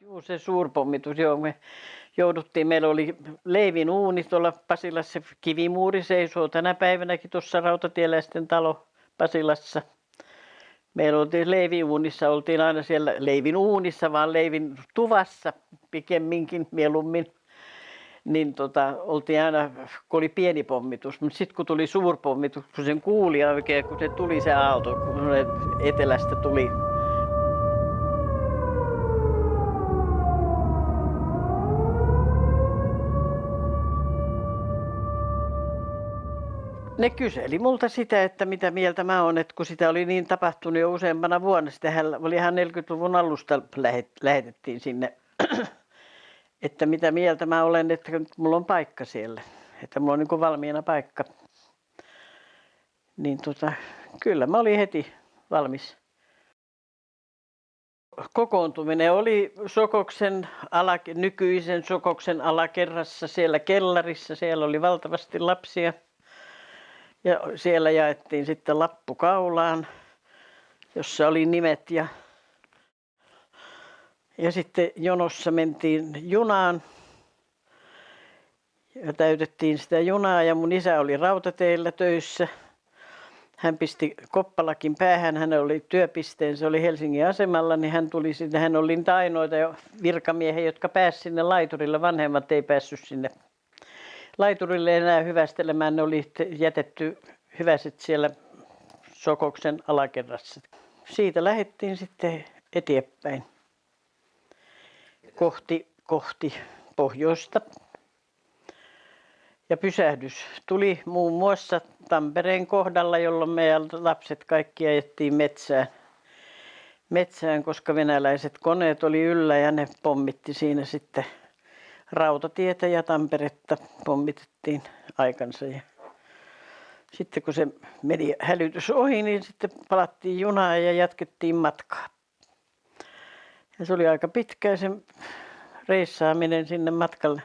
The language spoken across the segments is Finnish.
Juu, se suurpommitus, joo. Me jouduttiin, meillä oli Leivin uuni tuolla Pasilassa, kivimuuri seisoo tänä päivänäkin tuossa Rautatieläisten talo Pasilassa. Meillä oltiin Leivin uunissa, oltiin aina siellä Leivin uunissa, vaan Leivin tuvassa pikemminkin mieluummin. Niin oltiin aina, kun oli pieni pommitus, mutta sitten kun tuli suurpommitus, kun sen kuuli oikein, kun se tuli se aalto, kun se etelästä tuli. Ne kyseli multa sitä, että mitä mieltä mä oon, että kun sitä oli niin tapahtunut jo useampana vuonna. Sitähän oli ihan 40-luvun alusta lähetettiin sinne, että mitä mieltä mä olen, että mulla on paikka siellä. Että mulla on niin kuin valmiina paikka. Niin kyllä mä olin heti valmis. Kokoontuminen oli nykyisen Sokoksen alakerrassa siellä kellarissa. Siellä oli valtavasti lapsia. Ja siellä jaettiin sitten lappu kaulaan, jossa oli nimet ja sitten jonossa mentiin junaan ja täytettiin sitä junaa ja mun isä oli rautateillä töissä. Hän pisti koppalakin päähän, hän oli työpisteen, se oli Helsingin asemalla, niin hän tuli sinne. Hän oli niitä ainoita virkamiehiä, jotka pääsivät sinne laiturille, vanhemmat ei päässyt sinne laiturille enää hyvästelemään, ne oli jätetty hyväiset siellä Sokoksen alakerrassa. Siitä lähdettiin sitten eteenpäin kohti pohjoista. Ja pysähdys tuli muun muassa Tampereen kohdalla, jolloin meidän lapset kaikki ajettiin metsään, koska venäläiset koneet oli yllä ja ne pommitti siinä sitten Rautatietä ja Tamperetta pommitettiin aikansa. Ja sitten kun se meni hälytys ohi, niin sitten palattiin junaan ja jatkettiin matkaa. Ja se oli aika pitkä se reissaaminen sinne matkalle.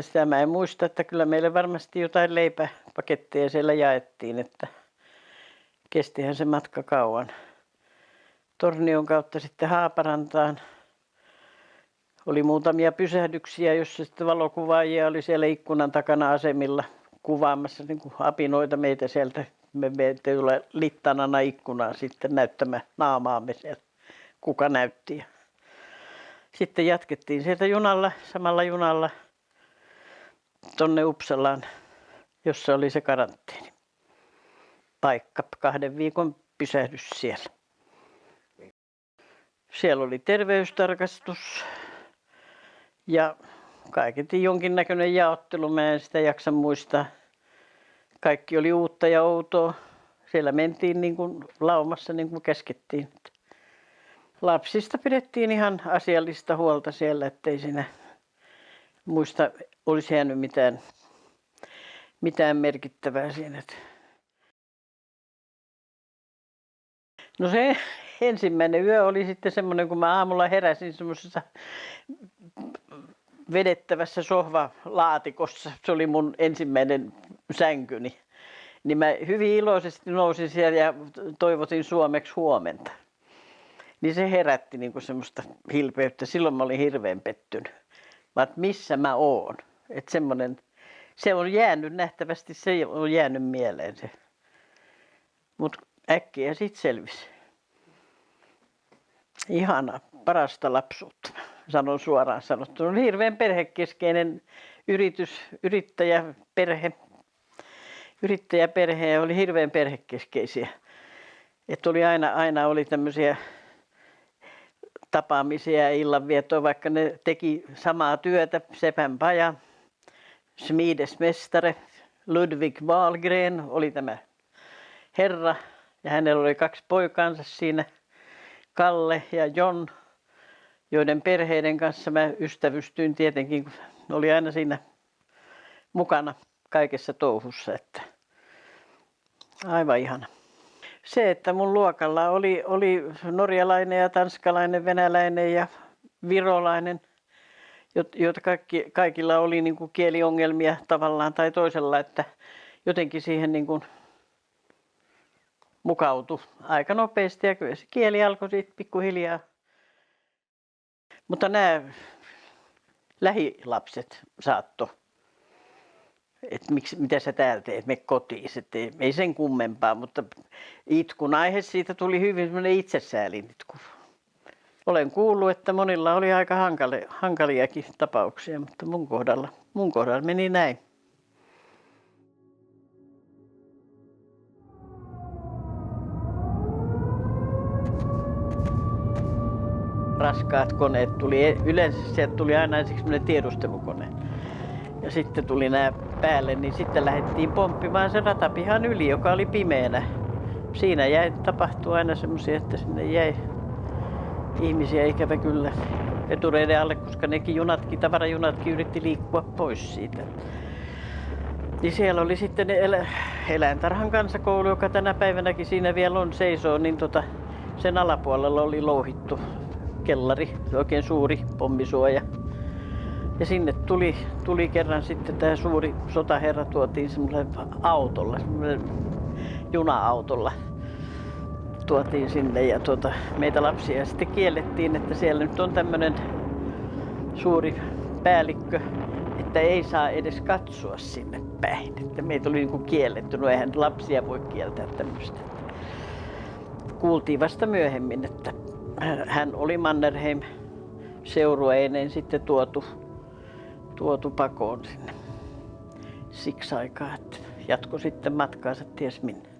Sitä mä en muista, että kyllä meille varmasti jotain leipäpaketteja siellä jaettiin, että kestihän se matka kauan. Tornion kautta sitten Haaparantaan. Oli muutamia pysähdyksiä, jossa sitten valokuvaajia oli siellä ikkunan takana asemilla kuvaamassa niin kuin apinoita meitä sieltä. Me tule littanana ikkunaan sitten näyttämään naamaamme siellä, kuka näytti. Sitten jatkettiin sieltä samalla junalla tonne Uppsalaan, jossa oli se karanteeni. Paikka, 2 viikon pysähdys siellä. Siellä oli terveystarkastus ja kaiketi jonkinnäköinen jaottelu, mä en sitä jaksa muistaa. Kaikki oli uutta ja outoa. Siellä mentiin niin kuin laumassa niin kuin käskettiin. Lapsista pidettiin ihan asiallista huolta siellä, ettei siinä muista olisi jäänyt mitään merkittävää siinä. No se ensimmäinen yö oli sitten semmoinen, kun mä aamulla heräsin semmoisessa vedettävässä sohvalaatikossa. Se oli mun ensimmäinen sänkyni. Niin mä hyvin iloisesti nousin siellä ja toivotin suomeksi huomenta. Niin se herätti niin kuin semmoista hilpeyttä. Silloin mä olin hirveän pettynyt. Vaan missä mä oon. Että semmoinen, se on jäänyt nähtävästi, se on jäänyt mieleen se. Mutta äkkiä sit selvisi. Ihana, parasta lapsuutta, sanon suoraan sanottuna. On hirveän perhekeskeinen yrittäjäperhe oli hirveän perhekeskeisiä. Että oli aina oli tämmöisiä tapaamisia ja illanviettoa, vaikka ne teki samaa työtä. Sepänpaja, smidesmästare, Ludwig Wahlgren oli tämä herra ja hänellä oli 2 poikaansa siinä, Kalle ja John, joiden perheiden kanssa mä ystävystyin tietenkin, kun oli aina siinä mukana kaikessa touhussa, että aivan ihana. Se, että mun luokalla oli norjalainen ja tanskalainen, venäläinen ja virolainen, joita kaikilla oli niin kuin kieliongelmia tavallaan tai toisella, että jotenkin siihen niin kuin mukautui aika nopeasti ja kyllä se kieli alkoi siitä pikkuhiljaa Mutta nämä lähilapset saatto, että mitä sä täällä teet, mene kotiin. Ei sen kummempaa, mutta itkun aihe siitä tuli hyvin semmoinen itsesäälin itku. Olen kuullut, että monilla oli aika hankaliakin tapauksia, mutta mun kohdalla meni näin. Raskaat koneet tuli, yleensä sieltä tuli aina ensiksi semmoinen tiedustelukone. Ja sitten tuli nämä päälle, niin sitten lähdettiin pomppimaan sen ratapihan yli, joka oli pimeänä. Siinä tapahtui aina semmoisia, että sinne jäi ihmisiä ikävä kyllä vetureiden alle, koska nekin tavarajunatkin yritti liikkua pois siitä. Niin siellä oli sitten eläintarhan kansakoulu, joka tänä päivänäkin siinä vielä on seisoo, niin sen alapuolella oli louhittu kellari, oikein suuri pommisuoja. Ja sinne tuli kerran sitten tämä suuri sotaherra, tuotiin semmoisella autolla, juna-autolla. Tuotiin sinne ja meitä lapsia sitten kiellettiin, että siellä nyt on tämmöinen suuri päällikkö, että ei saa edes katsoa sinne päin. Että meitä oli niin kuin kielletty, no eihän lapsia voi kieltää tämmöistä. Kuultiin vasta myöhemmin, että hän oli Mannerheim seurueineen sitten tuotu pakoon sinne siksi aikaa, että jatkoi sitten matkaansa ties minne.